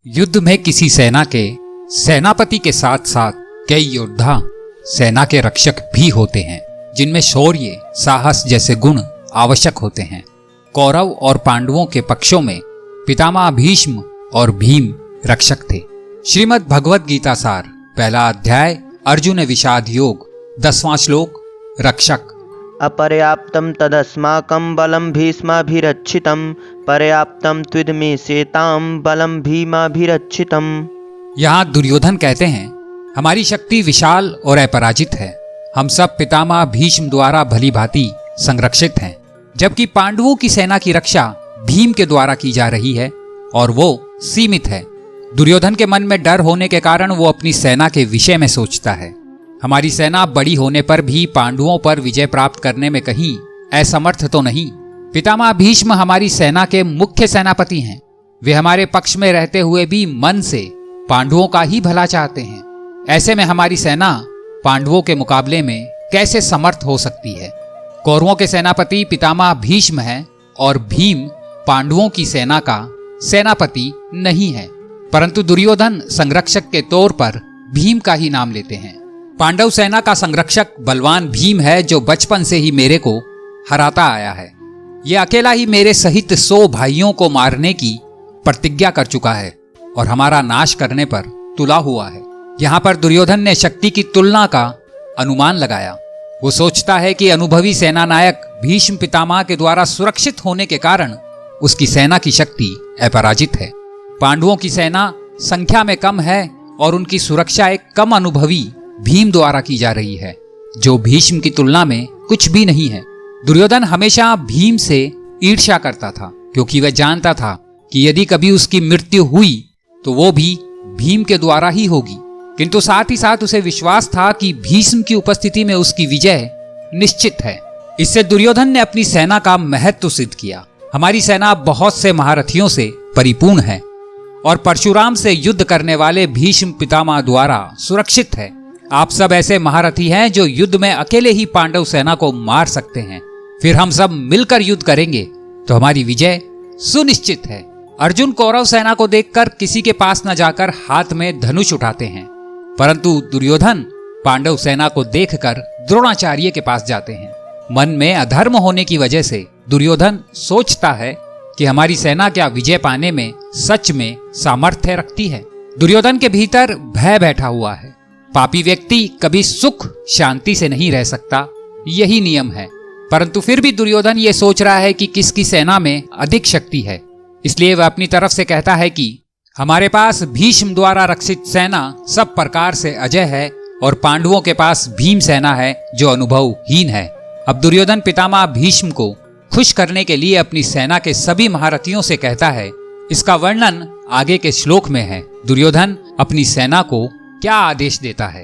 युद्ध में किसी सेना के सेनापति के साथ साथ कई योद्धा सेना के रक्षक भी होते हैं, जिनमें शौर्य, साहस जैसे गुण आवश्यक होते हैं। कौरव और पांडवों के पक्षों में पितामह भीष्म और भीम रक्षक थे। श्रीमद् भगवद गीता सार, पहला अध्याय, अर्जुन विषाद योग, 10वां श्लोक, रक्षक। अपर्याप्तं तदस्माकं बलं भीष्माभिरक्षितं, पर्याप्तं त्विदमे सेतां बलं भीमाभिरक्षितं। यहाँ दुर्योधन कहते हैं, हमारी शक्ति विशाल और अपराजित है। हम सब पितामह भीष्म द्वारा भली भांति संरक्षित हैं, जबकि पांडवों की सेना की रक्षा भीम के द्वारा की जा रही है और वो सीमित है। दुर्योधन के मन में डर होने के कारण वो अपनी सेना के विषय में सोचता है। हमारी सेना बड़ी होने पर भी पांडवों पर विजय प्राप्त करने में कहीं असमर्थ तो नहीं। पितामह भीष्म हमारी सेना के मुख्य सेनापति हैं। वे हमारे पक्ष में रहते हुए भी मन से पांडवों का ही भला चाहते हैं। ऐसे में हमारी सेना पांडवों के मुकाबले में कैसे समर्थ हो सकती है। कौरवों के सेनापति पितामह भीष्म हैं और भीम पांडवों की सेना का सेनापति नहीं है, परंतु दुर्योधन संरक्षक के तौर पर भीम का ही नाम लेते हैं। पांडव सेना का संरक्षक बलवान भीम है, जो बचपन से ही मेरे को हराता आया है। यह अकेला ही मेरे सहित 100 भाइयों को मारने की प्रतिज्ञा कर चुका है और हमारा नाश करने पर तुला हुआ है। यहाँ पर दुर्योधन ने शक्ति की तुलना का अनुमान लगाया। वो सोचता है कि अनुभवी सेना नायक भीष्म पितामह के द्वारा सुरक्षित होने के कारण उसकी सेना की शक्ति अपराजित है। पांडवों की सेना संख्या में कम है और उनकी सुरक्षा एक कम अनुभवी भीम द्वारा की जा रही है, जो भीष्म की तुलना में कुछ भी नहीं है। दुर्योधन हमेशा भीम से ईर्ष्या करता था, क्योंकि वह जानता था कि यदि कभी उसकी मृत्यु हुई तो वो भी भीम के द्वारा ही होगी। किंतु साथ ही साथ उसे विश्वास था कि भीष्म की उपस्थिति में उसकी विजय निश्चित है। इससे दुर्योधन ने अपनी सेना का महत्व सिद्ध किया। हमारी सेना बहुत से महारथियों से परिपूर्ण है और परशुराम से युद्ध करने वाले भीष्म पितामह द्वारा सुरक्षित है। आप सब ऐसे महारथी हैं जो युद्ध में अकेले ही पांडव सेना को मार सकते हैं। फिर हम सब मिलकर युद्ध करेंगे तो हमारी विजय सुनिश्चित है। अर्जुन कौरव सेना को देखकर किसी के पास न जाकर हाथ में धनुष उठाते हैं, परंतु दुर्योधन पांडव सेना को देखकर द्रोणाचार्य के पास जाते हैं। मन में अधर्म होने की वजह से दुर्योधन सोचता है कि हमारी सेना क्या विजय पाने में सच में सामर्थ्य रखती है। दुर्योधन के भीतर भय बैठा हुआ है। पापी व्यक्ति कभी सुख शांति से नहीं रह सकता, यही नियम है। परंतु फिर भी दुर्योधन ये सोच रहा है कि किसकी सेना में अधिक शक्ति है। इसलिए वह अपनी तरफ से कहता है कि हमारे पास भीष्म द्वारा रक्षित सेना सब प्रकार से अजय है और पांडवों के पास भीम सेना है जो अनुभवहीन है। अब दुर्योधन पितामह भीष्म को खुश करने के लिए अपनी सेना के सभी महारथियों से कहता है। इसका वर्णन आगे के श्लोक में है। दुर्योधन अपनी सेना को क्या आदेश देता है।